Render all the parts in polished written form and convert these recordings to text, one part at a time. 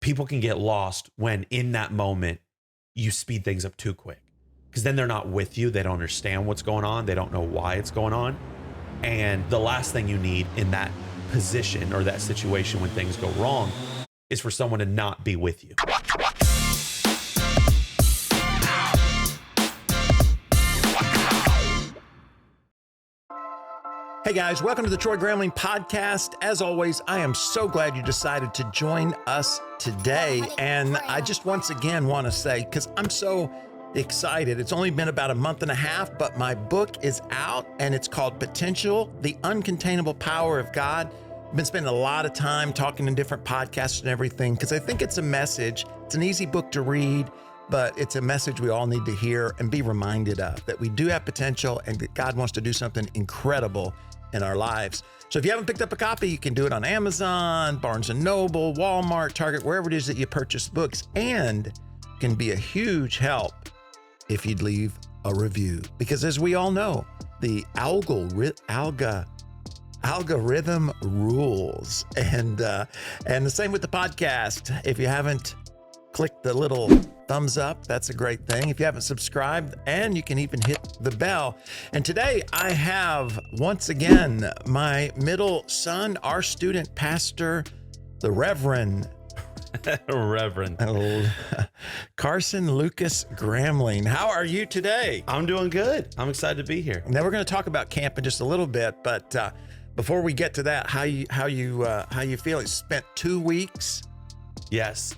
people can get lost when in that moment you speed things up too quick, because then they're not with you. They don't understand what's going on. They don't know why it's going on. And the last thing you need in that position or that situation when things go wrong is for someone to not be with you. Hey guys, welcome to the Troy Gramling podcast. As always, I am so glad you decided to join us today. And I just once again want to say, because I'm so excited, it's only been about a month and a half, but my book is out and it's called Potential, the Uncontainable Power of God. I've been spending a lot of time talking in different podcasts and everything because I think it's a message. It's an easy book to read, but it's a message we all need to hear and be reminded of, that we do have potential and that God wants to do something incredible in our lives. So if you haven't picked up a copy, you can do it on Amazon, Barnes & Noble, Walmart, Target, wherever it is that you purchase books, and can be a huge help if you'd leave a review. Because as we all know, the algorithm rules. And the same with the podcast. If you haven't clicked the little thumbs up, that's a great thing. If you haven't subscribed, and you can even hit the bell. And today I have, once again, my middle son, our student pastor, the Reverend Carson Lucas Gramling. How are you today? I'm doing good. I'm excited to be here. Now we're going to talk about camp in just a little bit, but before we get to that, how you feel? It's spent 2 weeks. Yes,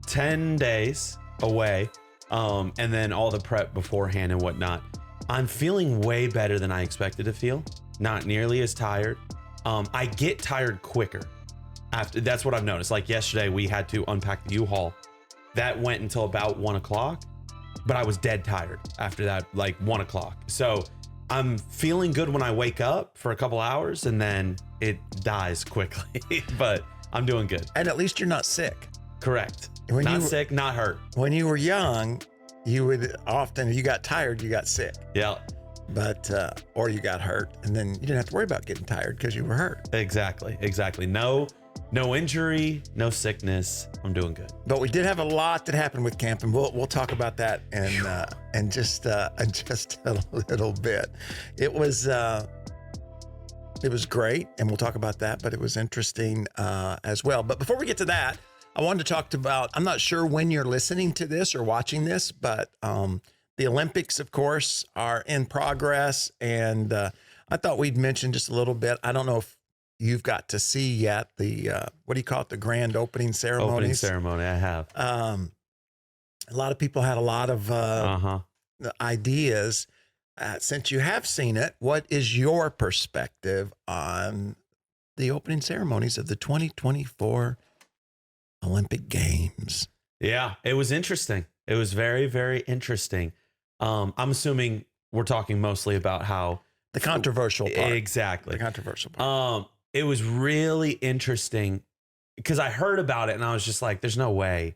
10 days away, and then all the prep beforehand and whatnot. I'm feeling way better than I expected to feel. Not nearly as tired. I get tired quicker. After, that's what I've noticed. Like yesterday, we had to unpack the U-Haul. That went until about 1 o'clock, but I was dead tired after that, like 1 o'clock. So I'm feeling good when I wake up for a couple hours, and then it dies quickly. But I'm doing good. And at least you're not sick. Correct. When not sick, not hurt. When you were young, you would often, if you got tired, you got sick. Yeah. But, or you got hurt, and then you didn't have to worry about getting tired because you were hurt. Exactly. No injury, no sickness. I'm doing good. But we did have a lot that happened with camp, and we'll talk about that in just a little bit. It was great, and we'll talk about that, but it was interesting as well. But before we get to that, I wanted to talk about, I'm not sure when you're listening to this or watching this, but the Olympics, of course, are in progress. And I thought we'd mention just a little bit. I don't know if you've got to see yet the, what do you call it? The grand opening ceremonies. Opening ceremony, I have. A lot of people had a lot of ideas. Since you have seen it, what is your perspective on the opening ceremonies of the 2024 Olympic Games? Yeah, it was interesting. It was very, very interesting. I'm assuming we're talking mostly about how the controversial part. Exactly. The controversial part. It was really interesting because I heard about it and I was just like, there's no way.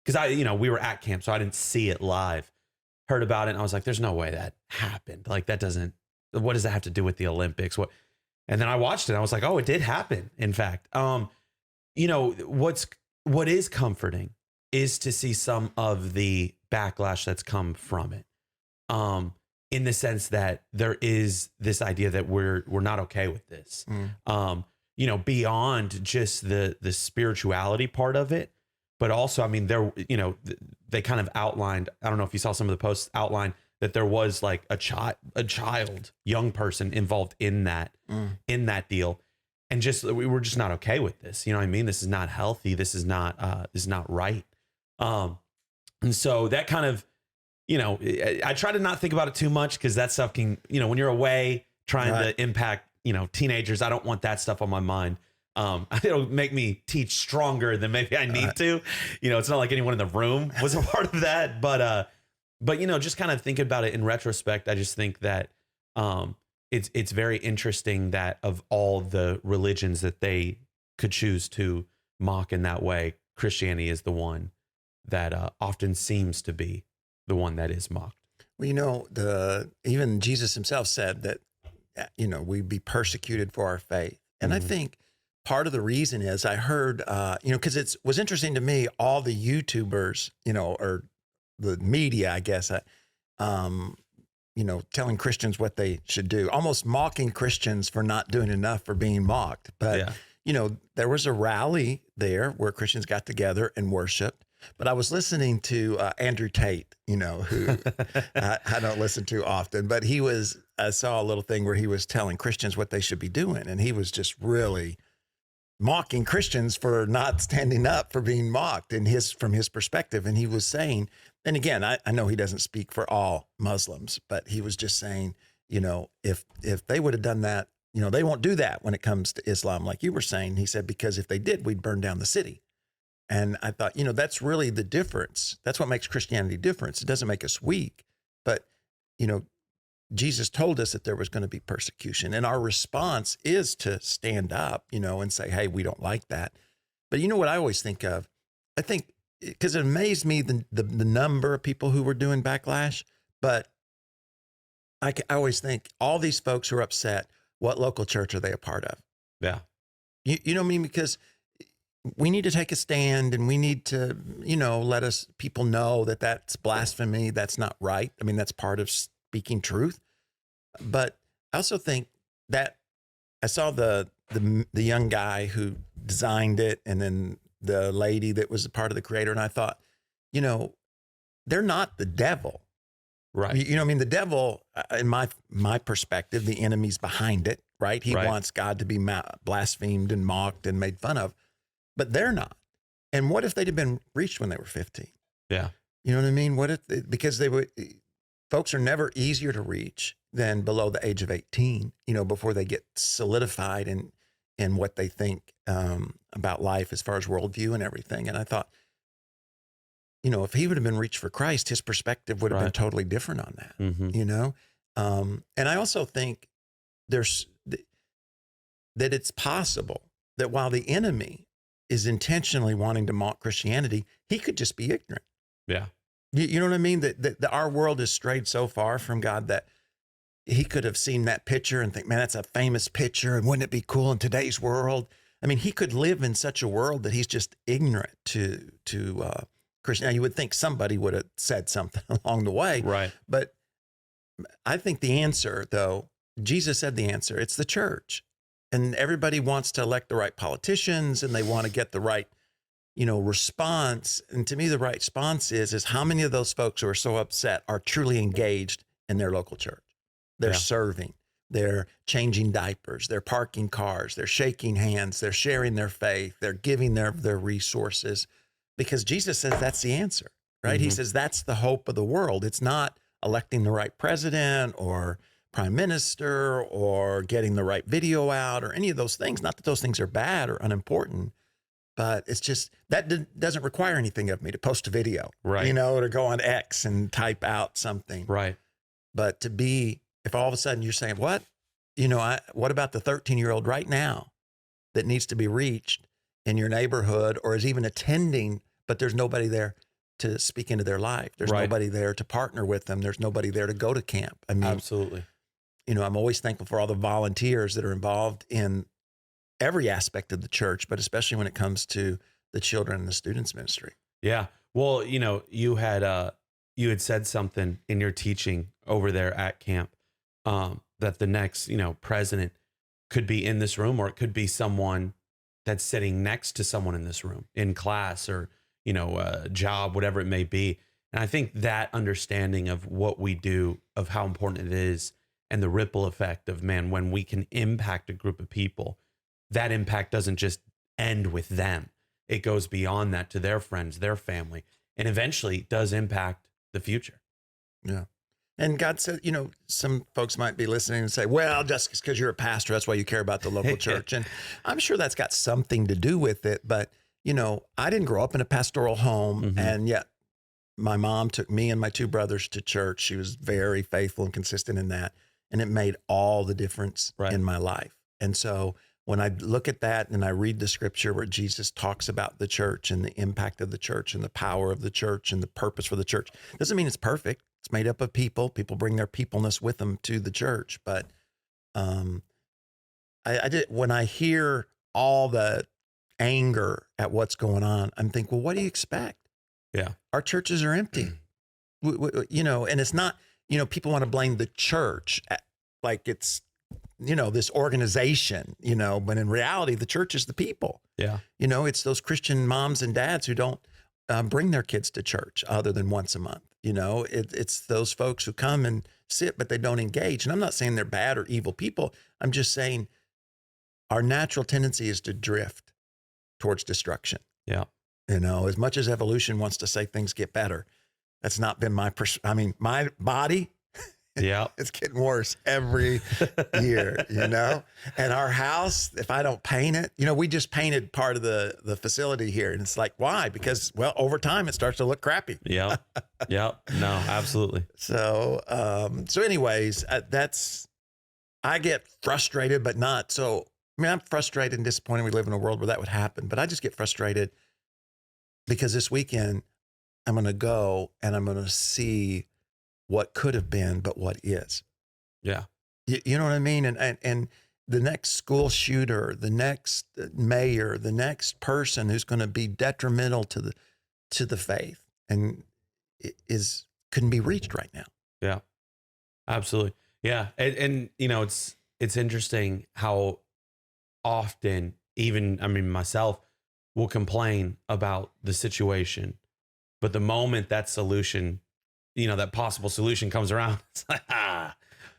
Because we were at camp, so I didn't see it live. Heard about it and I was like, there's no way that happened. Like what does that have to do with the Olympics? And then I watched it and I was like, oh, it did happen. In fact, what is comforting is to see some of the backlash that's come from it. In the sense that there is this idea that we're not okay with this. Beyond just the spirituality part of it, but also, I mean, they kind of outlined, I don't know if you saw some of the posts outline that there was like a child, young person involved in that deal. And we were just not okay with this. You know what I mean? This is not healthy. This is not right. And so that kind of, I try to not think about it too much because that stuff can, when you're away trying to impact, teenagers, I don't want that stuff on my mind. It'll make me teach stronger than maybe I need to. It's not like anyone in the room was a part of that, but just kind of thinking about it in retrospect, I just think that it's very interesting that of all the religions that they could choose to mock in that way, Christianity is the one that often seems to be the one that is mocked. Well, even Jesus himself said that, we'd be persecuted for our faith. And I think part of the reason is I heard, because it was interesting to me, all the YouTubers, or the media, I guess, telling Christians what they should do, almost mocking Christians for not doing enough, for being mocked. But, Yeah. There was a rally there where Christians got together and worshiped. But I was listening to Andrew Tate, who I don't listen to often, but I saw a little thing where he was telling Christians what they should be doing. And he was just really mocking Christians for not standing up, for being mocked from his perspective. And he was saying, and again, I know he doesn't speak for all Muslims, but he was just saying, if they would have done that, they won't do that when it comes to Islam, like you were saying. He said, because if they did, we'd burn down the city. And I thought, that's really the difference. That's what makes Christianity different. It doesn't make us weak, but, Jesus told us that there was going to be persecution, and our response is to stand up, and say, hey, we don't like that. But you know what I always think of? I think, because it amazed me, the number of people who were doing backlash, but I always think, all these folks who are upset, what local church are they a part of? Yeah. You know what I mean? Because we need to take a stand, and we need to, let people know that that's blasphemy. That's not right. I mean, that's part of speaking truth. But I also think that I saw the young guy who designed it, and then the lady that was a part of the creator. And I thought, they're not the devil. Right. I mean, the devil, in my perspective, the enemy's behind it, right? He wants God to be blasphemed and mocked and made fun of, but they're not. And what if they'd have been reached when they were 15? Yeah. You know what I mean? What if, because folks are never easier to reach than below the age of 18, before they get solidified in what they think about life as far as worldview and everything. And I thought, if he would have been reached for Christ, his perspective would have been totally different on that, Mm-hmm. And I also think that it's possible that while the enemy is intentionally wanting to mock Christianity, he could just be ignorant. Yeah. You know what I mean? That our world has strayed so far from God that he could have seen that picture and think, man, that's a famous picture, and wouldn't it be cool in today's world? I mean, he could live in such a world that he's just ignorant to Christian. Now, you would think somebody would have said something along the way. Right. But I think the answer, though, Jesus said the answer. It's the church. And everybody wants to elect the right politicians, and they want to get the right, response. And to me, the right response is how many of those folks who are so upset are truly engaged in their local church? They're serving, they're changing diapers, they're parking cars, they're shaking hands, they're sharing their faith, they're giving their resources, because Jesus says that's the answer, right? Mm-hmm. He says that's the hope of the world. It's not electing the right president or prime minister or getting the right video out or any of those things. Not that those things are bad or unimportant, but it's just that doesn't require anything of me to post a video, right? Or to go on X and type out something, right? But to be, if all of a sudden you're saying, what about the 13-year-old right now that needs to be reached in your neighborhood, or is even attending, but there's nobody there to speak into their life. There's nobody there to partner with them. There's nobody there to go to camp. I mean, absolutely. I'm always thankful for all the volunteers that are involved in every aspect of the church, but especially when it comes to the children and the students ministry. Yeah. Well, you had said something in your teaching over there at camp, that the next, president could be in this room, or it could be someone that's sitting next to someone in this room in class, or, a job, whatever it may be. And I think that understanding of what we do, of how important it is, and the ripple effect of, man, when we can impact a group of people, that impact doesn't just end with them. It goes beyond that to their friends, their family, and eventually does impact the future. Yeah. And God said, some folks might be listening and say, well, just because you're a pastor, that's why you care about the local church. And I'm sure that's got something to do with it. But, I didn't grow up in a pastoral home. Mm-hmm. And yet my mom took me and my two brothers to church. She was very faithful and consistent in that. And it made all the difference in my life. And so when I look at that and I read the scripture where Jesus talks about the church and the impact of the church and the power of the church and the purpose for the church, doesn't mean it's perfect. It's made up of people. People bring their peopleness with them to the church. But I did, when I hear all the anger at what's going on, I'm thinking, well, what do you expect? Yeah. Our churches are empty. You know, and it's not, you know, people want to blame the church like it's, you know, this organization, you know, but in reality, the church is the people. Yeah. You know, it's those Christian moms and dads who don't bring their kids to church other than once a month. You know, it's those folks who come and sit, but they don't engage. And I'm not saying they're bad or evil people. I'm just saying our natural tendency is to drift towards destruction. Yeah. You know, as much as evolution wants to say things get better, that's not been my, my body. Yeah. It's getting worse every year, you know? And our house, if I don't paint it, you know, we just painted part of the facility here. And it's like, why? Because, well, over time it starts to look crappy. Yeah. Yeah. No, absolutely. So, anyways, I get frustrated, but not so, I mean, I'm frustrated and disappointed we live in a world where that would happen, but I just get frustrated because this weekend I'm going to go and I'm going to see what could have been, but what is. Yeah. You know what I mean? And the next school shooter, the next mayor, the next person who's going to be detrimental to the faith and couldn't be reached right now. Yeah, absolutely. Yeah. And you know, it's interesting how often even, I mean, myself will complain about the situation, but the moment that solution, you know, that possible solution comes around, it's like,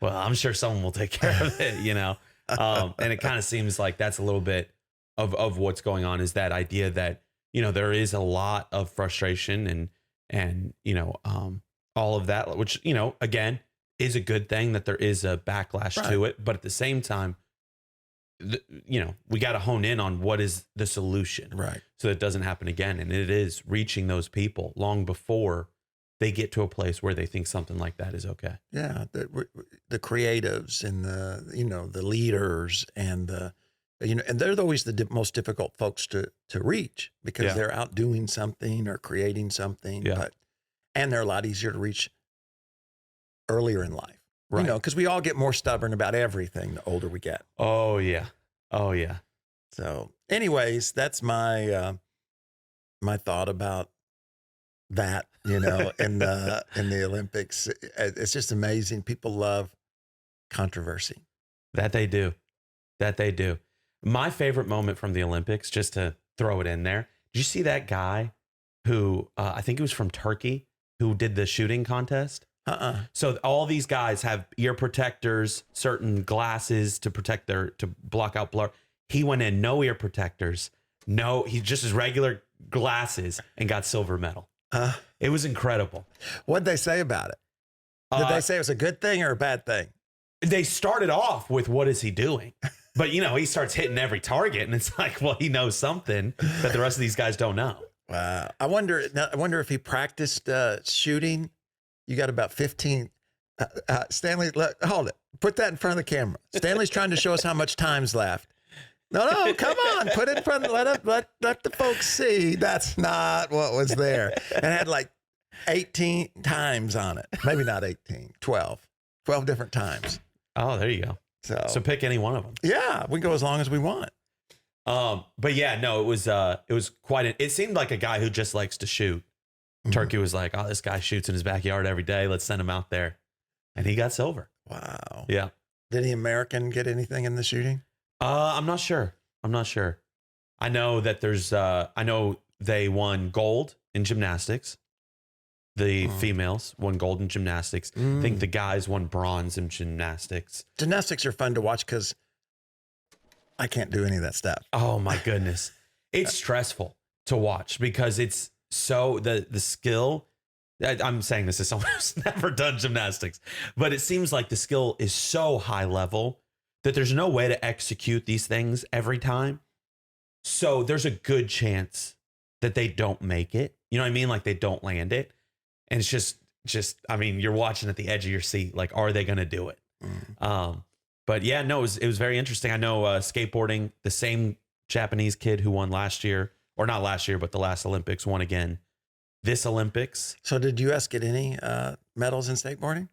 well, I'm sure someone will take care of it, you know? And it kind of seems like that's a little bit of what's going on, is that idea that, you know, there is a lot of frustration and, you know, all of that, which, you know, again, is a good thing that there is a backlash to it. But at the same time, you know, we got to hone in on what is the solution, right? So that it doesn't happen again. And it is reaching those people long before they get to a place where they think something like that is okay. Yeah. The creatives and the leaders and and they're always the most difficult folks to reach because they're out doing something or creating something, and they're a lot easier to reach earlier in life, right? You know, because we all get more stubborn about everything the older we get. Oh yeah. Oh yeah. So anyways, that's my, my thought about that, you know, in the Olympics. It's just amazing. People love controversy. That they do. My favorite moment from the Olympics, just to throw it in there, did you see that guy who, I think it was from Turkey, who did the shooting contest? So all these guys have ear protectors, certain glasses to protect to block out blur. He went in, no ear protectors, he just his regular glasses, and got silver medal. It was incredible. What'd they say about it? Did they say it was a good thing or a bad thing? They started off with, what is he doing? But, you know, he starts hitting every target, and it's like, well, he knows something that the rest of these guys don't know. Wow. I wonder if he practiced shooting. You got about 15. Stanley, hold it. Put that in front of the camera. Stanley's trying to show us how much time's left. No, come on. Put it in front. Let the folks see that's not what was there. And it had like 18 times on it. Maybe not 18, 12 different times. Oh, there you go. So pick any one of them. Yeah, we can go as long as we want. But yeah, no, it was quite it seemed like a guy who just likes to shoot. Mm-hmm. Turkey was like, oh, this guy shoots in his backyard every day. Let's send him out there. And he got silver. Wow. Yeah. Did any American get anything in the shooting? I'm not sure. I know that I know they won gold in gymnastics. The females won gold in gymnastics. I think the guys won bronze in gymnastics. Gymnastics are fun to watch because I can't do any of that stuff. Oh my goodness. It's stressful to watch because it's so the skill. I'm saying this as someone who's never done gymnastics, but it seems like the skill is so high level that there's no way to execute these things every time. So there's a good chance that they don't make it. You know what I mean? Like they don't land it. And it's just, I mean, you're watching at the edge of your seat. Like, are they going to do it? But yeah, no, it was very interesting. I know skateboarding, the same Japanese kid who won last year, or not last year, but the last Olympics, won again this Olympics. So did U.S. get any medals in skateboarding?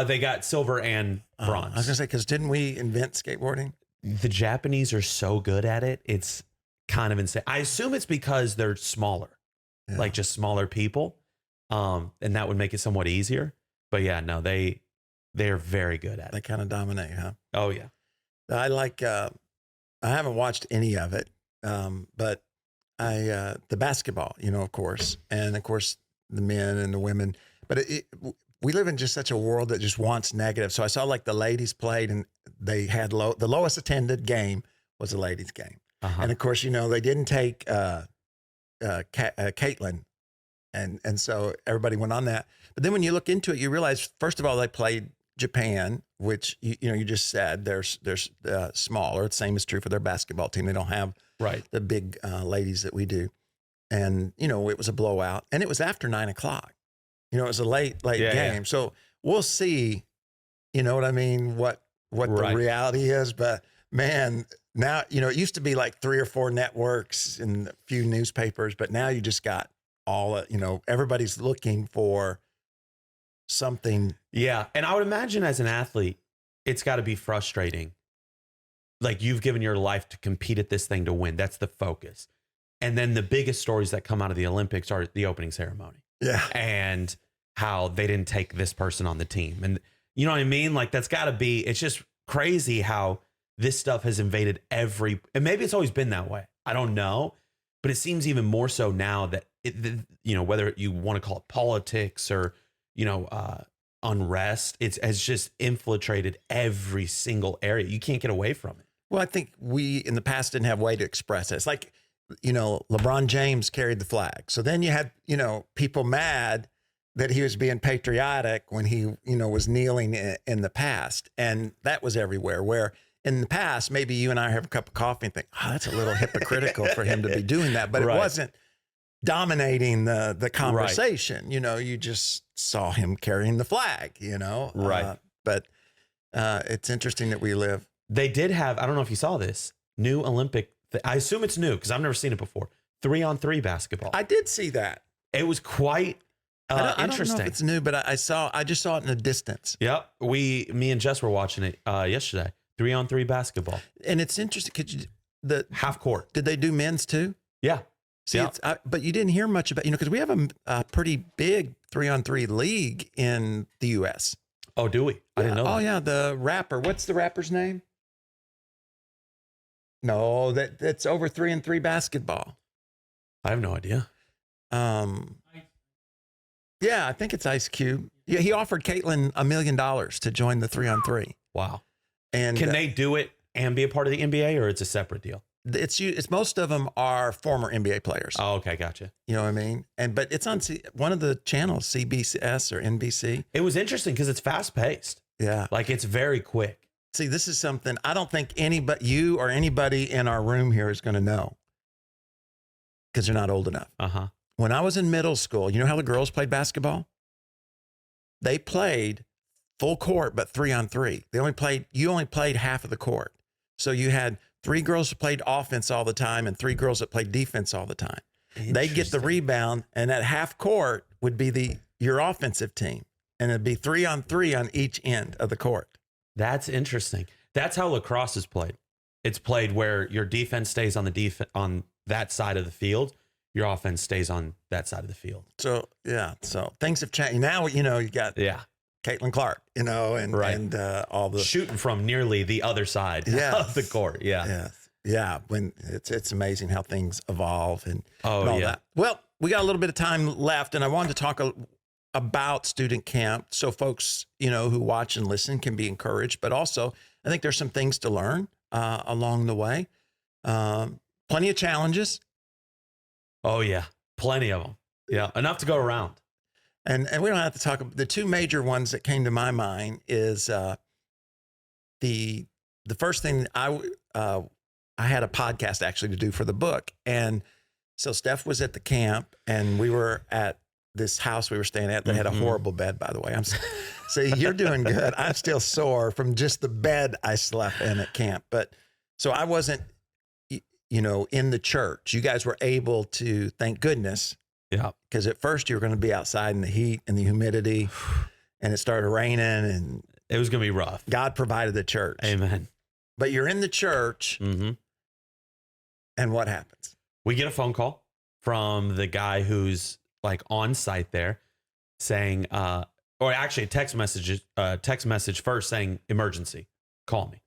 They got silver and bronze. I was going to say, because didn't we invent skateboarding? the Japanese are so good at it. It's kind of insane. I assume it's because they're smaller, like just smaller people. And that would make it somewhat easier. But yeah, no, they are very good at it. They kind of dominate, huh? Oh yeah. I like, I haven't watched any of it. But the basketball, of course, and of course the men and the women, but we live in just such a world that just wants negative. So I saw like the ladies played and they had the lowest attended game was the ladies game. And of course, they didn't take, Caitlin. And so everybody went on that. But then when you look into it, you realize, first of all, they played Japan, which, you just said they're smaller. The same is true for their basketball team. They don't have the big ladies that we do. And, it was a blowout and it was after 9:00. It was a late game. Yeah. So we'll see, you know what I mean? What the reality is, but man, now, it used to be like 3 or 4 networks and a few newspapers, but now you just got all, everybody's looking for something. Yeah. And I would imagine as an athlete, it's got to be frustrating. Like you've given your life to compete at this thing to win. That's the focus. And then the biggest stories that come out of the Olympics are the opening ceremony. Yeah. And how they didn't take this person on the team. And you know what I mean? Like that's got to be, it's just crazy how this stuff has invaded and maybe it's always been that way. I don't know, but it seems even more so now that whether you want to call it politics or, unrest, it has just infiltrated every single area. You can't get away from it. Well, I think we in the past didn't have a way to express it. It's like, LeBron James carried the flag. So then you had, people mad that he was being patriotic when he, was kneeling in the past. And that was everywhere, where in the past, maybe you and I have a cup of coffee and think, that's a little hypocritical for him to be doing that. But it wasn't dominating the conversation. You just saw him carrying the flag, but it's interesting that we live. They did have, I don't know if you saw this, new Olympic, I assume it's new because I've never seen it before, 3-on-3 basketball. I did see that. It was quite interesting. I don't know if it's new, but I just saw it in the distance. Yep. Me and Jess were watching it yesterday. 3-on-3 basketball. And it's interesting because the half court. Did they do men's too? Yeah. See, but you didn't hear much about, because we have a pretty big 3-on-3 league in the U.S. Oh, do we? I didn't know that. Oh, yeah. The rapper. What's the rapper's name? No, that's over 3-on-3 basketball. I have no idea. Yeah, I think it's Ice Cube. Yeah, he offered Caitlin $1 million to join the 3-on-3. Wow. And can they do it and be a part of the NBA, or it's a separate deal? It's most of them are former NBA players. Oh, okay, gotcha. You know what I mean? But it's on one of the channels, CBS or NBC. It was interesting because it's fast paced. Yeah, like it's very quick. See, this is something I don't think you or anybody in our room here is going to know because they're not old enough. When I was in middle school, you know how the girls played basketball? They played full court, but 3-on-3. You only played half of the court. So you had 3 girls who played offense all the time and 3 girls that played defense all the time. They'd get the rebound, and that half court would be your offensive team. And it'd be 3-on-3 on each end of the court. That's interesting. That's how lacrosse is played. It's played where your defense stays on on that side of the field. Your offense stays on that side of the field. So, yeah. So things have changed. Now, you got Caitlin Clark, and all the shooting from nearly the other side of the court. Yeah. Yes. Yeah. When it's amazing how things evolve and all that. Well, we got a little bit of time left, and I wanted to talk about student camp. So folks, who watch and listen can be encouraged, but also I think there's some things to learn along the way. Plenty of challenges. Oh yeah. Plenty of them. Yeah. Enough to go around. And we don't have to talk about the 2 major ones that came to my mind is the first thing I had a podcast actually to do for the book. And so Steph was at the camp and we were at this house we were staying at that had a horrible bed, by the way. So you're doing good. I'm still sore from just the bed I slept in at camp. But so I wasn't, in the church. You guys were able to, thank goodness. Yeah. Because at first you were going to be outside in the heat and the humidity and it started raining and it was going to be rough. God provided the church. Amen. but you're in the church. Mm-hmm. And what happens? We get a phone call from the guy who's like on site there saying, or actually a text message first saying emergency, call me.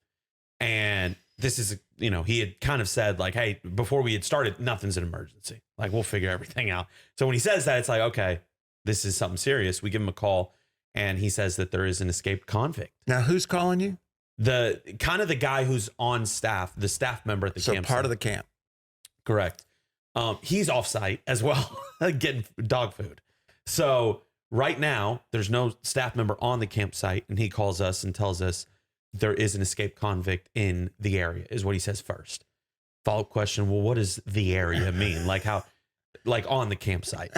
And this is, he had kind of said like, hey, before we had started, nothing's an emergency. Like we'll figure everything out. So when he says that, it's like, okay, this is something serious. We give him a call and he says that there is an escaped convict. Now, who's calling you? The guy who's on staff, the staff member at the camp. So part of the camp. Correct. He's off site as well, getting dog food. So right now there's no staff member on the campsite, and he calls us and tells us there is an escaped convict in the area, is what he says first. Follow-up question. Well, what does the area mean? Like on the campsite.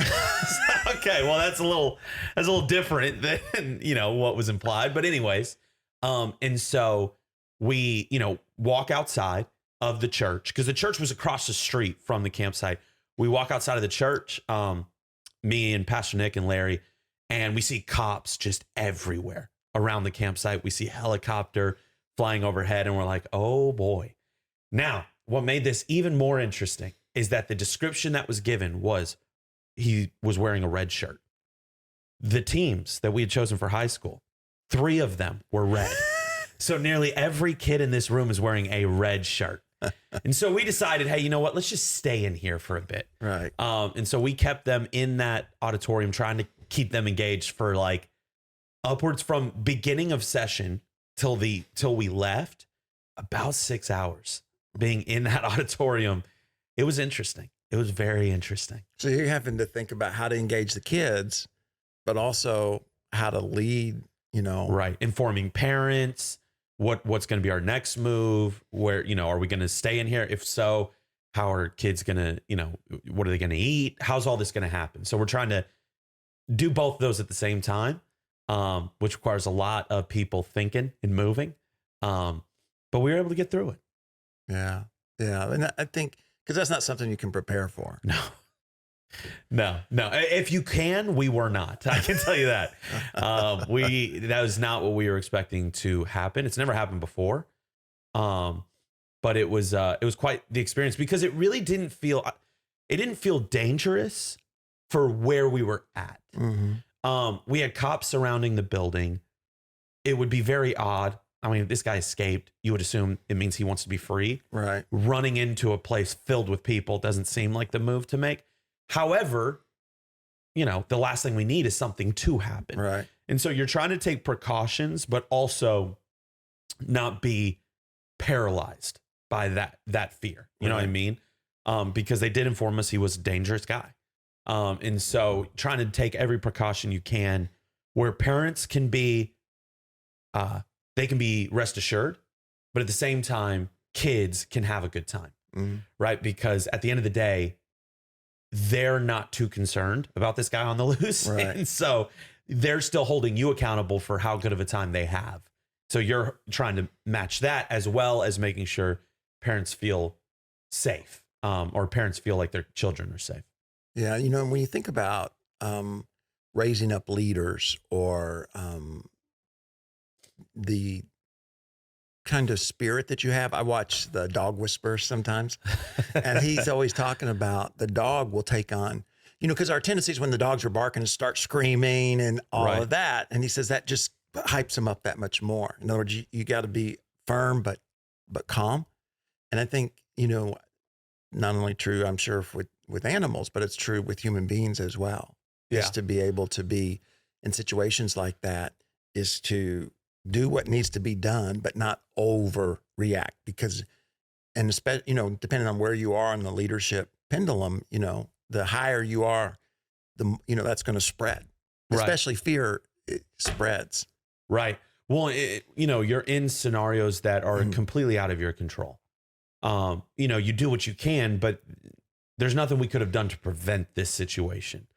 Okay. Well, that's a little different than, what was implied, but anyways. And so we, walk outside of the church because the church was across the street from the campsite. We walk outside of the church, me and Pastor Nick and Larry, and we see cops just everywhere around the campsite. We see helicopter flying overhead and we're like, oh boy. Now, what made this even more interesting is that the description that was given was he was wearing a red shirt. The teams that we had chosen for high school, 3 of them were red. So nearly every kid in this room is wearing a red shirt. And so we decided, hey, you know what? Let's just stay in here for a bit. Right. And so we kept them in that auditorium, trying to keep them engaged for like upwards from beginning of session till we left, about 6 hours being in that auditorium. It was interesting. It was very interesting. So you're having to think about how to engage the kids, but also how to lead, Right. Informing parents, what's going to be our next move, where, are we going to stay in here? If so, how are kids going to, what are they going to eat? How's all this going to happen? So we're trying to do both of those at the same time, which requires a lot of people thinking and moving. But we were able to get through it. Yeah. Yeah. And I think, because that's not something you can prepare for. No. If you can, we were not. I can tell you that. That was not what we were expecting to happen. It's never happened before. But it was quite the experience because it really didn't feel dangerous for where we were at. Mm-hmm. We had cops surrounding the building. It would be very odd. I mean, if this guy escaped, you would assume it means he wants to be free. Right. Running into a place filled with people doesn't seem like the move to make. However, the last thing we need is something to happen. Right. And so you're trying to take precautions, but also not be paralyzed by that fear. You know what I mean? Because they did inform us he was a dangerous guy. And so trying to take every precaution you can where parents can be, they can be rest assured, but at the same time, kids can have a good time. Mm-hmm. Right. Because at the end of the day, they're not too concerned about this guy on the loose. Right. And so they're still holding you accountable for how good of a time they have. So you're trying to match that as well as making sure parents feel safe, or parents feel like their children are safe. Yeah. When you think about raising up leaders or the kind of spirit that you have. I watch the Dog Whisperer sometimes, and he's always talking about the dog will take on, because our tendency is when the dogs are barking to start screaming and all of that. And he says that just hypes them up that much more. In other words, you got to be firm, but calm. And I think, not only true, I'm sure with animals, but it's true with human beings as well. Yeah. Is to be able to be in situations like that is to do what needs to be done, but not overreact and especially, depending on where you are on the leadership pendulum, the higher you are, that's going to spread, especially fear, it spreads. Right. Well, you're in scenarios that are completely out of your control. You do what you can, but there's nothing we could have done to prevent this situation.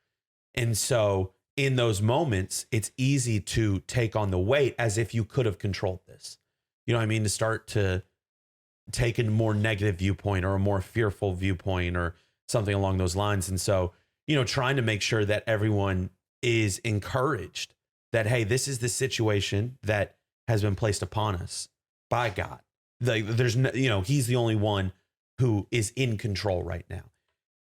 And so in those moments, it's easy to take on the weight as if you could have controlled this. You know what I mean? To start to take a more negative viewpoint or a more fearful viewpoint or something along those lines. And so, trying to make sure that everyone is encouraged that, hey, this is the situation that has been placed upon us by God. there's no, he's the only one who is in control right now.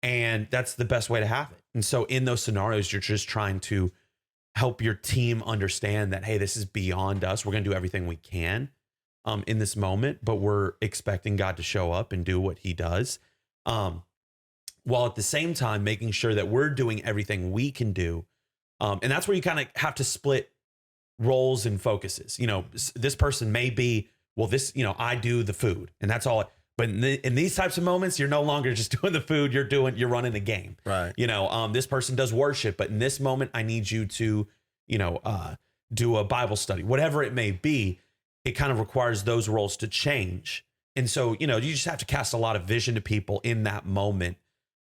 And that's the best way to have it. And so in those scenarios, you're just trying to help your team understand that, hey, this is beyond us. We're going to do everything we can in this moment, but we're expecting God to show up and do what he does. While at the same time, making sure that we're doing everything we can do. And that's where you kind of have to split roles and focuses. This person may be, well, this, I do the food and that's all. But in these types of moments, you're no longer just doing the food, you're running a game. Right. This person does worship, but in this moment, I need you to, do a Bible study, whatever it may be. It kind of requires those roles to change. And so, you just have to cast a lot of vision to people in that moment.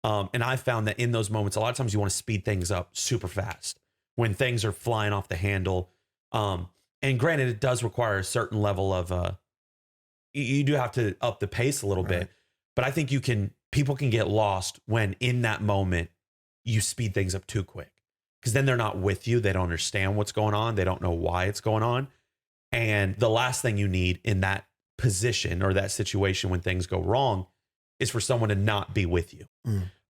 And I found that in those moments, a lot of times you want to speed things up super fast when things are flying off the handle. And granted, it does require a certain level of, you do have to up the pace a little bit, but I think people can get lost when in that moment you speed things up too quick, because then they're not with you. They don't understand what's going on. They don't know why it's going on. And the last thing you need in that position or that situation when things go wrong is for someone to not be with you.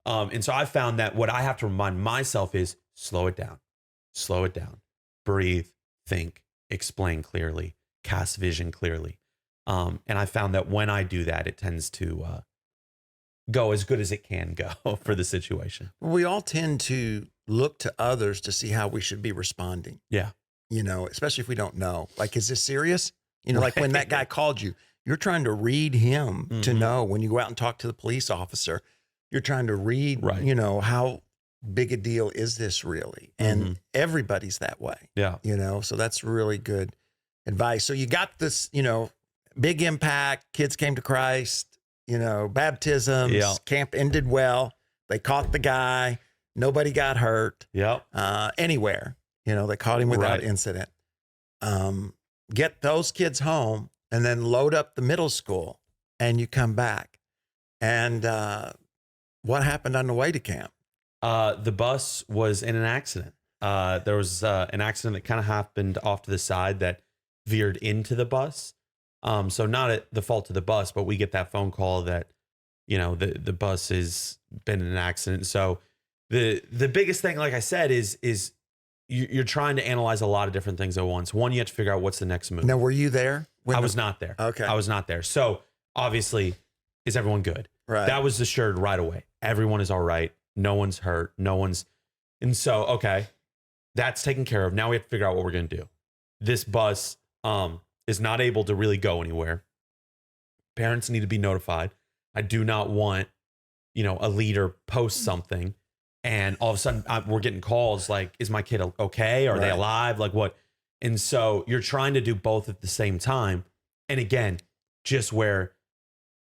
And so I found that what I have to remind myself is slow it down, breathe, think, explain clearly, cast vision clearly. And I found that when I do that, it tends to go as good as it can go for the situation. We all tend to look to others to see how we should be responding. Yeah. Especially if we don't know, like, is this serious? Like when that guy called you, you're trying to read him to know. When you go out and talk to the police officer, you're trying to read, how big a deal is this really? And everybody's that way. Yeah. So that's really good advice. So you got this, big impact, kids came to Christ, baptisms, camp ended well. They caught the guy. Nobody got hurt. Yep. Anywhere, they caught him without incident. Get those kids home and then load up the middle school and you come back. And what happened on the way to camp? The bus was in an accident. There was an accident that kind of happened off to the side that veered into the bus. So not at the fault of the bus, but we get that phone call that, the bus has been in an accident. So the biggest thing, like I said, is you're trying to analyze a lot of different things at once. One, you have to figure out what's the next move. Now, were you there? I was not there. Okay. I was not there. So obviously, is everyone good? Right. That was assured right away. Everyone is all right. No one's hurt. And so, okay, that's taken care of. Now we have to figure out what we're going to do. This bus is not able to really go anywhere. Parents need to be notified. I do not want, a leader post something and all of a sudden we're getting calls like, is my kid okay? Are they alive? Like what? And so you're trying to do both at the same time. And again, just where,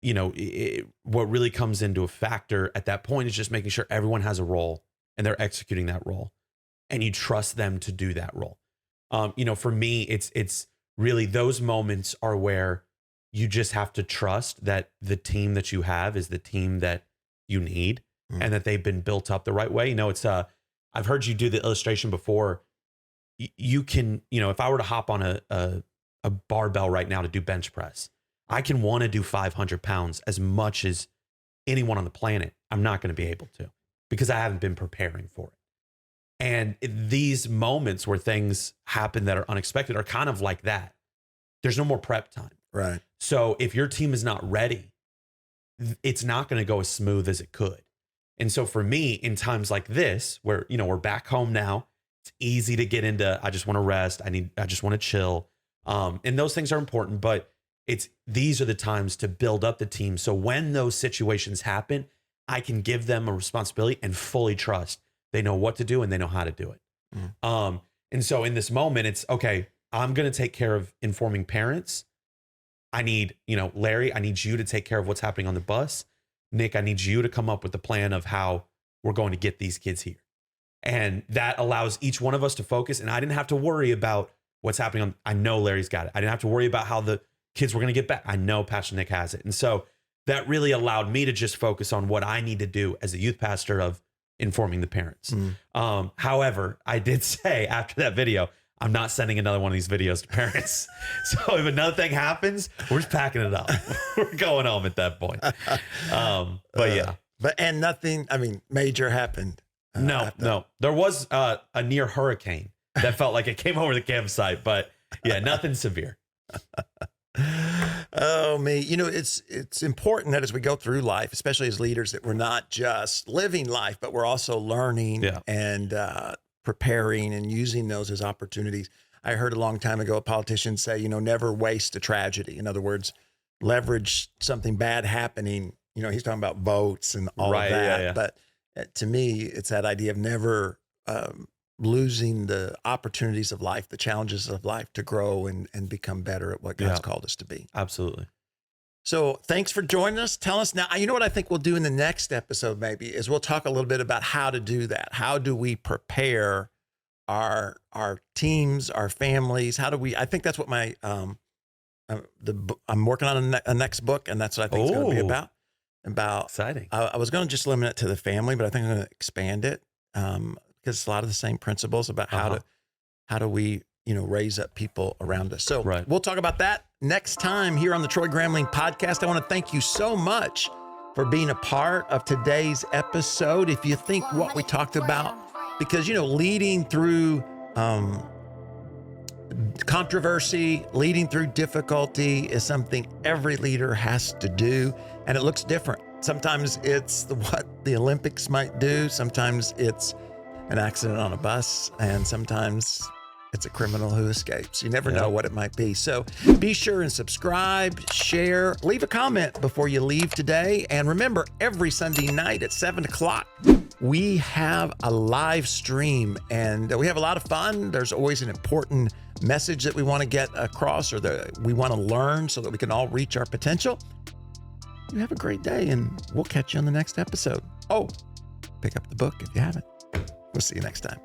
what really comes into a factor at that point is just making sure everyone has a role and they're executing that role and you trust them to do that role. For me, it's really those moments are where you just have to trust that the team that you have is the team that you need and that they've been built up the right way. It's I've heard you do the illustration before. You can, if I were to hop on a barbell right now to do bench press, I can want to do 500 pounds as much as anyone on the planet. I'm not going to be able to because I haven't been preparing for it. And these moments where things happen that are unexpected are kind of like that. There's no more prep time. Right. So if your team is not ready, it's not going to go as smooth as it could. And so for me, in times like this, where, we're back home now, it's easy to get into, I just want to rest. I just want to chill. And those things are important, but these are the times to build up the team. So when those situations happen, I can give them a responsibility and fully trust they know what to do and they know how to do it. And so in this moment, it's okay, I'm going to take care of informing parents. I need, Larry, I need you to take care of what's happening on the bus. Nick, I need you to come up with the plan of how we're going to get these kids here. And that allows each one of us to focus. And I didn't have to worry about what's happening I know Larry's got it. I didn't have to worry about how the kids were going to get back. I know Pastor Nick has it. And so that really allowed me to just focus on what I need to do as a youth pastor of informing the parents. However, I did say after that video, I'm not sending another one of these videos to parents. So if another thing happens, we're just packing it up. We're going home at that point. But yeah. And nothing, I mean, major happened. No. There was a near hurricane that felt like it came over the campsite, but yeah, nothing severe. Oh, me. You know, it's important that as we go through life, especially as leaders, that we're not just living life, but we're also learning and preparing and using those as opportunities. I heard a long time ago a politician say, you know, never waste a tragedy. In other words, leverage something bad happening. You know, he's talking about votes and all of that. Yeah. But to me, it's that idea of never losing the opportunities of life, the challenges of life to grow and become better at what God's called us to be. Absolutely. So thanks for joining us. Tell us now, you know what I think we'll do in the next episode maybe is we'll talk a little bit about how to do that. How do we prepare our teams, our families? How do we, I think that's what my, I'm working on a next book, and that's what I think it's going to be about. Exciting. I was going to just limit it to the family, but I think I'm going to expand it because it's a lot of the same principles about how do we, you know, raise up people around us. So we'll talk about that next time here on the Troy Gramling podcast. I want to thank you so much for being a part of today's episode. If you think what we talked about, because, you know, leading through controversy, leading through difficulty is something every leader has to do, and it looks different. Sometimes it's what the Olympics might do. Sometimes it's an accident on a bus, and sometimes it's a criminal who escapes. You never know what it might be. So be sure and subscribe, share, leave a comment before you leave today. And remember, every Sunday night at 7 o'clock, we have a live stream, and we have a lot of fun. There's always an important message that we want to get across, or that we want to learn so that we can all reach our potential. You have a great day, and we'll catch you on the next episode. Oh, pick up the book if you haven't. We'll see you next time.